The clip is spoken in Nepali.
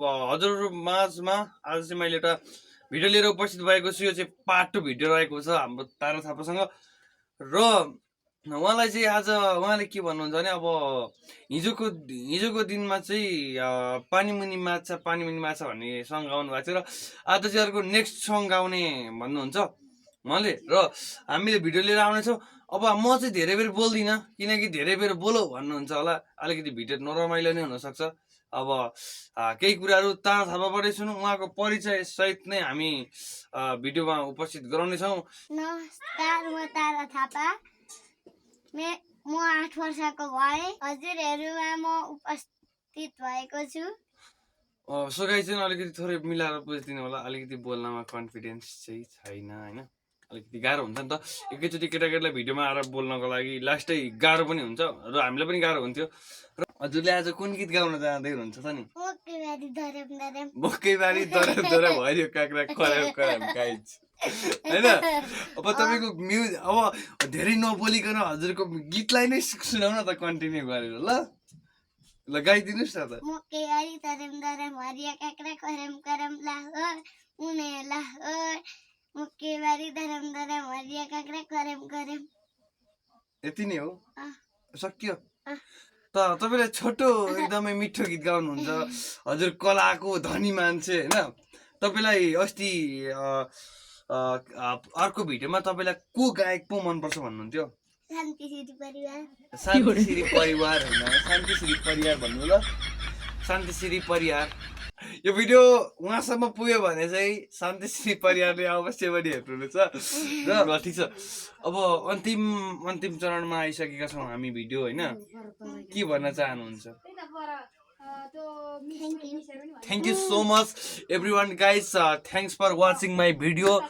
हजुरहरू माझमा आज चाहिँ मैले एउटा भिडियो लिएर उपस्थित भएको छु। यो चाहिँ पार्ट 2 भिडियो रहेको छ हाम्रो तारा थापासँग। र उहाँलाई चाहिँ आज उहाँले के भन्नुहुन्छ भने अब हिजोको दिनमा चाहिँ पानीमुनि माछा भन्ने सङ्ग गाउनु भएको थियो र आज चाहिँ अर्को नेक्स्ट सङ्ग गाउने भन्नुहुन्छ उहाँले। र हामीले भिडियो लिएर आउनेछौँ। अब म चाहिँ धेरै बेर बोल्दिनँ किनकि धेरै बेर बोलो भन्नुहुन्छ होला, अलिकति भिडियो नरमाइलो नै हुनसक्छ। अब केही कुराहरू तारा थापाबाटै सुनौँ, उहाँको परिचय सहित नै हामी भिडियोमा उपस्थित गराउनेछौँ। नमस्कार, म तारा थापा। म 8 वर्षको भएँ। हजुरहरूमा म उपस्थित भएको छु। सो गाइस चाहिँ अलिकति थोरै मिलाएर बुझिदिनु होला, अलिकति बोल्नमा कन्फिडेन्स चाहिँ छैन होइन, अलिकति गाह्रो हुन्छ नि त। एकैचोटि केटाकेटीलाई भिडियोमा आएर बोल्नको लागि लास्टै गाह्रो पनि हुन्छ र हामीलाई पनि गाह्रो हुन्थ्यो। र हजुरले आज कुन गीत गाउन जाँदै हुनुहुन्छ त नि? मकैबारी दरम हरियो काँक्रा कराम कराम गाइज होइन। अब तपाईँको अब धेरै नबोलिकन हजुरको गीतलाई नै सुनाउन त कन्टिन्यू गरेर ल गाइदिनुहोस् न त। मकैबारी दरम हरियो काँक्रा कराम कराम ला हो उने ला हो मकैबारी दरम हरियो काँक्रा कराम कराम। यति नै हो, सकियो। त तपाईँले छोटो एकदमै मिठो गीत गाउनुहुन्छ, हजुर कलाको धनी मान्छे होइन। तपाईँलाई अस्ति अर्को भिडियोमा तपाईँलाई को गायक पो मनपर्छ भन्नुहुन्थ्यो? शान्तिश्री परिवार। शान्तिश्री परिवार होइन, शान्तिश्री परिवार भन्नु ल, शान्तिश्री परिवार। यो भिडियो उहाँसम्म पुग्यो भने चाहिँ शान्तिश्री परिवारले अवश्य पनि हेर्नुहुनेछ र ठिक छ। अब अन्तिम चरणमा आइसकेका छौँ हामी भिडियो होइन। के भन्न चाहनुहुन्छ? Thank you so much everyone guys, thanks for watching my video.